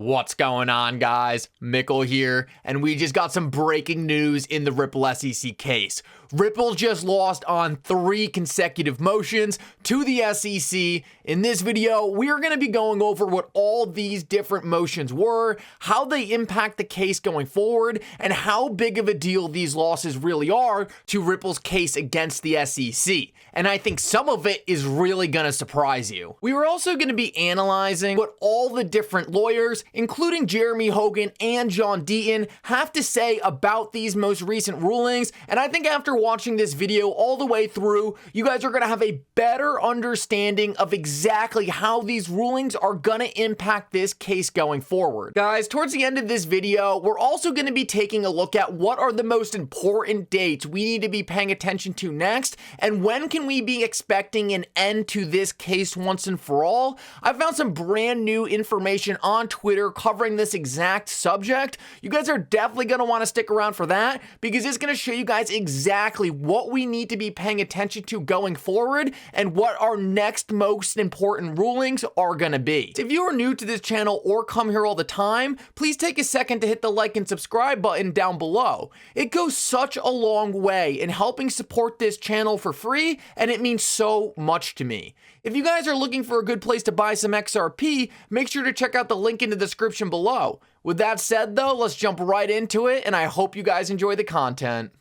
What's going on, guys? Mickle here, and we just got some breaking news in the Ripple SEC case. Ripple just lost on 3 consecutive motions to the SEC. In this video, we're going to be going over what all these different motions were, how they impact the case going forward, and how big of a deal these losses really are to Ripple's case against the SEC. And I think some of it is really going to surprise you. We were also going to be analyzing what all the different lawyers, including Jeremy Hogan and John Deaton, have to say about these most recent rulings. And I think after watching this video all the way through, you guys are going to have a better understanding of exactly how these rulings are going to impact this case going forward. Guys, towards the end of this video, we're also going to be taking a look at what are the most important dates we need to be paying attention to next, and when can we be expecting an end to this case once and for all. I found some brand new information on Twitter covering this exact subject. You guys are definitely going to want to stick around for that, because it's going to show you guys exactly what we need to be paying attention to going forward and what our next most important rulings are going to be. If you are new to this channel or come here all the time, please take a second to hit the like and subscribe button down below. It goes such a long way in helping support this channel for free, and it means so much to me. If you guys are looking for a good place to buy some XRP, make sure to check out the link in the description below. With that said though, let's jump right into it, and I hope you guys enjoy the content.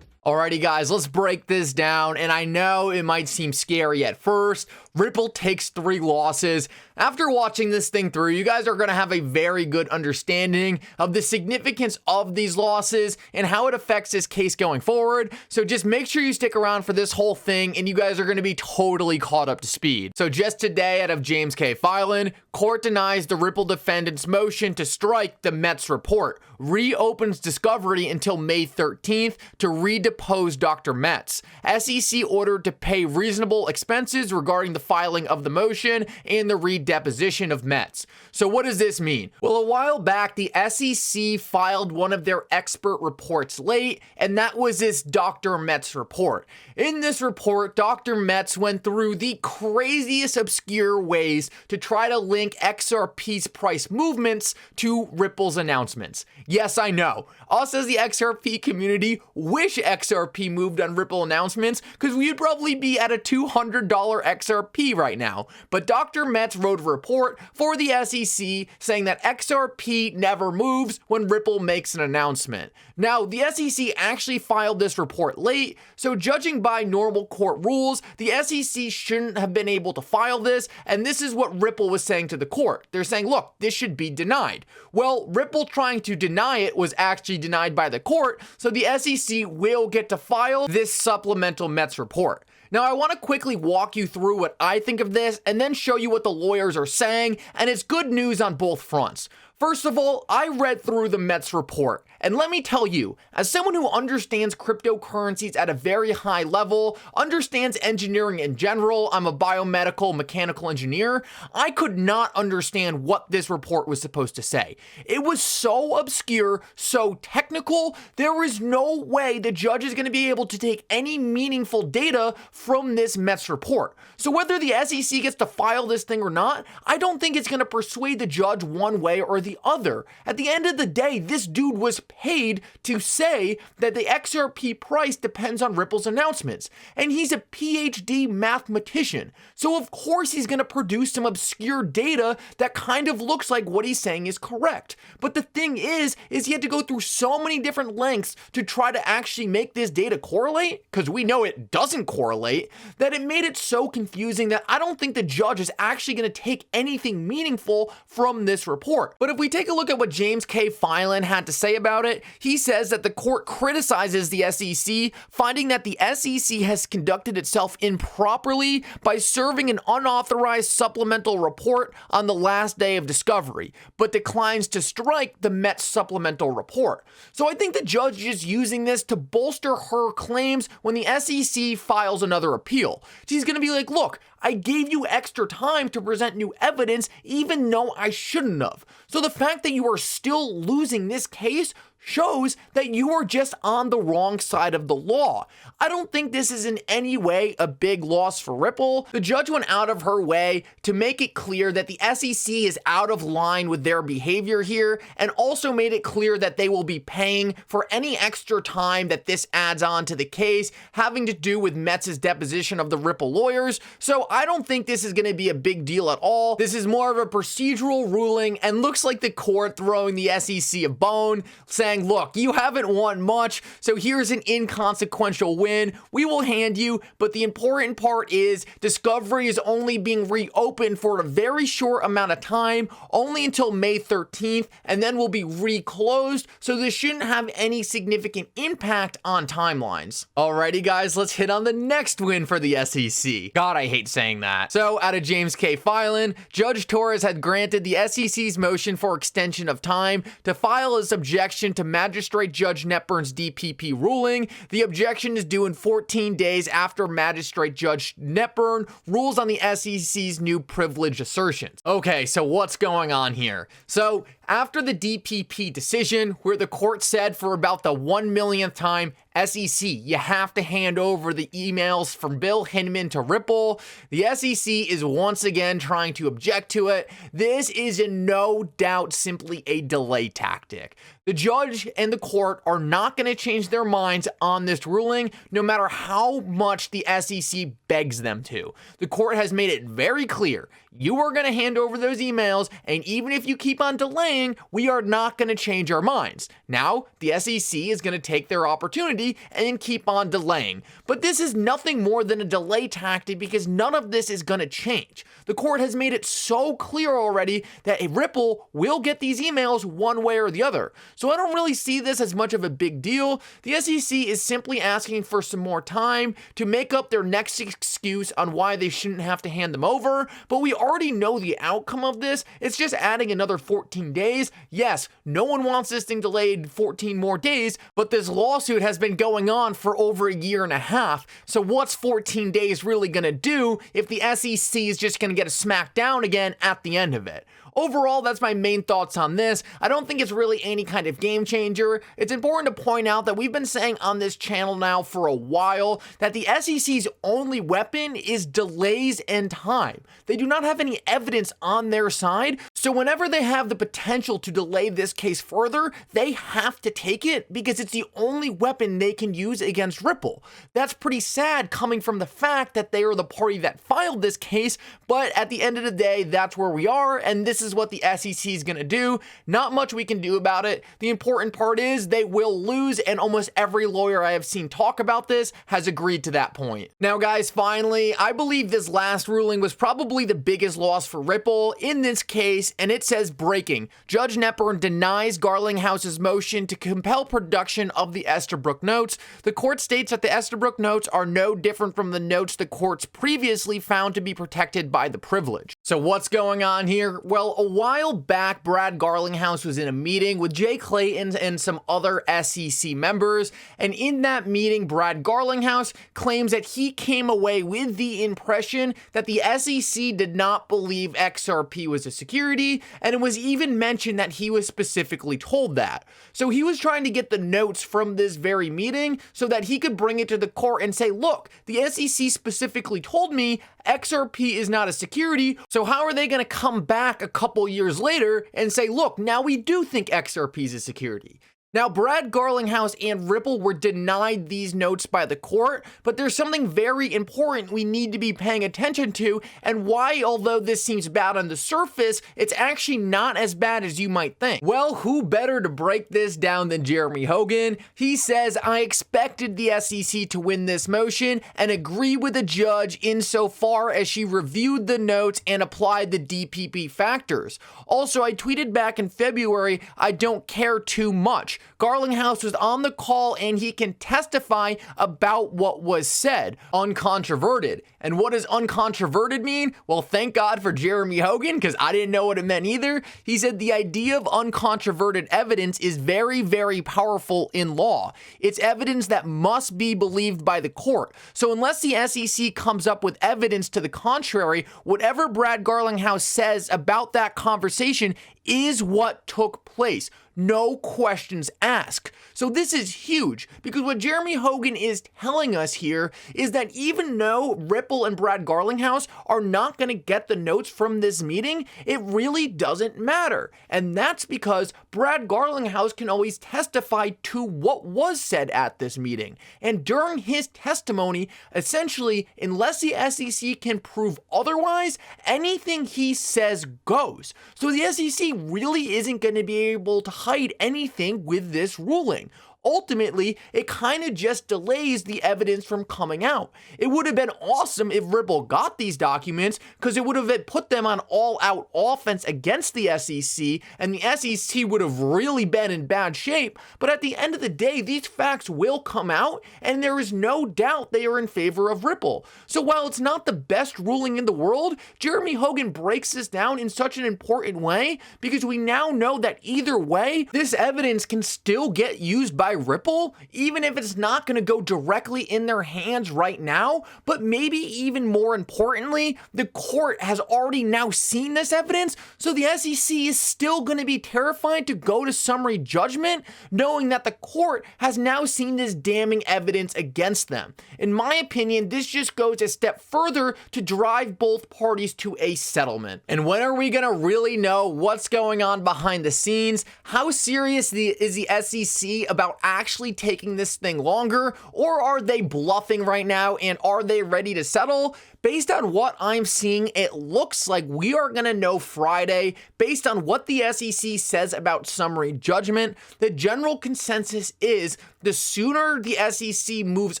Alrighty guys, let's break this down, and I know it might seem scary at first. Ripple takes 3 losses. After watching this thing through, you guys are going to have a very good understanding of the significance of these losses and how it affects this case going forward. So just make sure you stick around for this whole thing, and you guys are going to be totally caught up to speed. So just today, out of James K. filing, court denies the Ripple defendant's motion to strike the Mets report, reopens discovery until May 13th to redepose Dr. Metz. SEC ordered to pay reasonable expenses regarding the filing of the motion and the redeposition of Metz. So what does this mean? Well, a while back, the SEC filed one of their expert reports late, and that was this Dr. Metz report. In this report, Dr. Metz went through the craziest obscure ways to try to link XRP's price movements to Ripple's announcements. Yes, I know. Us as the XRP community wish XRP moved on Ripple announcements, because we'd probably be at a $200 XRP right now. But Dr. Metz wrote a report for the SEC saying that XRP never moves when Ripple makes an announcement. Now, the SEC actually filed this report late, so judging by normal court rules, the SEC shouldn't have been able to file this, and this is what Ripple was saying to the court. They're saying, look, this should be denied. Well, Ripple trying to deny it was actually denied by the court, so the SEC will get to file this supplemental Metz report. Now, I want to quickly walk you through what I think of this and then show you what the lawyers are saying, and it's good news on both fronts. First of all, I read through the Metz report, and let me tell you, as someone who understands cryptocurrencies at a very high level, understands engineering in general, I'm a biomedical mechanical engineer, I could not understand what this report was supposed to say. It was so obscure, so technical, there was no way the judge is going to be able to take any meaningful data from this Metz report. So whether the SEC gets to file this thing or not, I don't think it's going to persuade the judge one way or the other. At the end of the day, this dude was paid to say that the XRP price depends on Ripple's announcements, and he's a PhD mathematician. So of course he's going to produce some obscure data that kind of looks like what he's saying is correct. But the thing is he had to go through so many different lengths to try to actually make this data correlate, because we know it doesn't correlate, that it made it so confusing that I don't think the judge is actually going to take anything meaningful from this report. But if we take a look at what James K. Filan had to say about it, he says that the court criticizes the SEC, finding that the SEC has conducted itself improperly by serving an unauthorized supplemental report on the last day of discovery, but declines to strike the Metz supplemental report. So I think the judge is using this to bolster her claims when the SEC files another appeal. She's going to be like, look, I gave you extra time to present new evidence even though I shouldn't have. So the fact that you are still losing this case shows that you are just on the wrong side of the law. I don't think this is in any way a big loss for Ripple. The judge went out of her way to make it clear that the SEC is out of line with their behavior here, and also made it clear that they will be paying for any extra time that this adds on to the case having to do with Metz's deposition of the Ripple lawyers. So I don't think this is going to be a big deal at all. This is more of a procedural ruling and looks like the court throwing the SEC a bone, saying, look, you haven't won much, so here's an inconsequential win we will hand you, but the important part is discovery is only being reopened for a very short amount of time, only until May 13th, and then will be reclosed, so this shouldn't have any significant impact on timelines. Alrighty guys, let's hit on the next win for the SEC. God, I hate saying that. So out of James K. filing, Judge Torres had granted the SEC's motion for extension of time to file his objection to Magistrate Judge Netburn's DPP ruling. The objection is due in 14 days after Magistrate Judge Netburn rules on the SEC's new privilege assertions. Okay, so what's going on here? So after the DPP decision, where the court said for about the 1 millionth time, SEC, you have to hand over the emails from Bill Hinman to Ripple, the SEC is once again trying to object to it. This is in no doubt simply a delay tactic. The judge and the court are not going to change their minds on this ruling, no matter how much the SEC begs them to. The court has made it very clear, you are going to hand over those emails, and even if you keep on delaying, we are not going to change our minds. Now, the SEC is going to take their opportunity and keep on delaying. But this is nothing more than a delay tactic because none of this is going to change. The court has made it so clear already that a Ripple will get these emails one way or the other. So I don't really see this as much of a big deal. The SEC is simply asking for some more time to make up their next excuse on why they shouldn't have to hand them over, but we already know the outcome of this. It's just adding another 14 days. Yes, no one wants this thing delayed 14 more days, but this lawsuit has been going on for over a year and a half. So what's 14 days really going to do if the SEC is just going to get a smack down again at the end of it? Overall, that's my main thoughts on this. I don't think it's really any kind of game changer. It's important to point out that we've been saying on this channel now for a while that the SEC's only weapon is delays and time. They do not have any evidence on their side, so whenever they have the potential to delay this case further, they have to take it because it's the only weapon they can use against Ripple. That's pretty sad coming from the fact that they are the party that filed this case, but at the end of the day, that's where we are, and this is what the SEC is going to do. Not much we can do about it. The important part is they will lose, and almost every lawyer I have seen talk about this has agreed to that point. Now guys, finally, I believe this last ruling was probably the biggest loss for Ripple in this case, and it says breaking. Judge Netburn denies Garlinghouse's motion to compel production of the Estabrook notes. The court states that the Estabrook notes are no different from the notes the courts previously found to be protected by the privilege. So what's going on here? Well, a while back, Brad Garlinghouse was in a meeting with Jay Clayton and some other SEC members, and in that meeting, Brad Garlinghouse claims that he came away with the impression that the SEC did not believe XRP was a security, and it was even mentioned that he was specifically told that. So he was trying to get the notes from this very meeting so that he could bring it to the court and say, look, the SEC specifically told me XRP is not a security, so how are they going to come back a couple years later and say, look, now we do think XRP is a security? Now, Brad Garlinghouse and Ripple were denied these notes by the court, but there's something very important we need to be paying attention to, and why, although this seems bad on the surface, it's actually not as bad as you might think. Well, who better to break this down than Jeremy Hogan? He says, I expected the SEC to win this motion and agree with the judge insofar as she reviewed the notes and applied the DPP factors. Also, I tweeted back in February, I don't care too much. Garlinghouse was on the call and he can testify about what was said, uncontroverted. And what does uncontroverted mean? Well, thank God for Jeremy Hogan, because I didn't know what it meant either. He said the idea of uncontroverted evidence is very, very powerful in law. It's evidence that must be believed by the court. So unless the SEC comes up with evidence to the contrary, whatever Brad Garlinghouse says about that conversation is what took place. no questions asked. So this is huge, because what Jeremy Hogan is telling us here is that even though Ripple and Brad Garlinghouse are not going to get the notes from this meeting, it really doesn't matter. And that's because Brad Garlinghouse can always testify to what was said at this meeting. And during his testimony, essentially, unless the SEC can prove otherwise, anything he says goes. So the SEC really isn't going to be able to hide anything with this ruling. Ultimately, it kind of just delays the evidence from coming out. It would have been awesome if Ripple got these documents, because it would have put them on all-out offense against the SEC, and the SEC would have really been in bad shape. But at the end of the day, these facts will come out, and there is no doubt they are in favor of Ripple. So while it's not the best ruling in the world, Jeremy Hogan breaks this down in such an important way, because we now know that either way, this evidence can still get used by Ripple, even if it's not going to go directly in their hands right now. But maybe even more importantly, the court has already now seen this evidence, so the SEC is still going to be terrified to go to summary judgment, knowing that the court has now seen this damning evidence against them. In my opinion, this just goes a step further to drive both parties to a settlement. And when are we going to really know what's going on behind the scenes? How serious is the SEC about actually taking this thing longer, or are they bluffing right now, and are they ready to settle? Based on what I'm seeing, it looks like we are going to know Friday. Based on what the SEC says about summary judgment, the general consensus is the sooner the SEC moves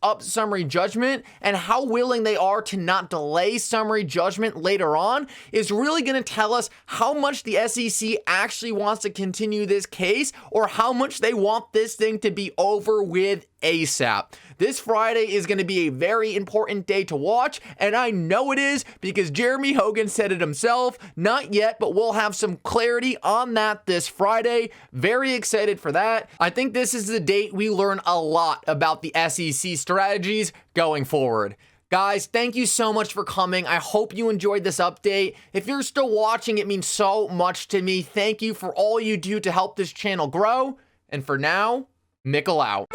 up summary judgment, and how willing they are to not delay summary judgment later on, is really going to tell us how much the SEC actually wants to continue this case, or how much they want this thing to be over with ASAP. This Friday is going to be a very important day to watch, and I know it is because Jeremy Hogan said it himself. Not yet, but we'll have some clarity on that this Friday. Very excited for that. I think this is the date we learn a lot about the SEC strategies going forward. Guys, thank you so much for coming. I hope you enjoyed this update. If you're still watching, it means so much to me. Thank you for all you do to help this channel grow. And for now, Mickle out.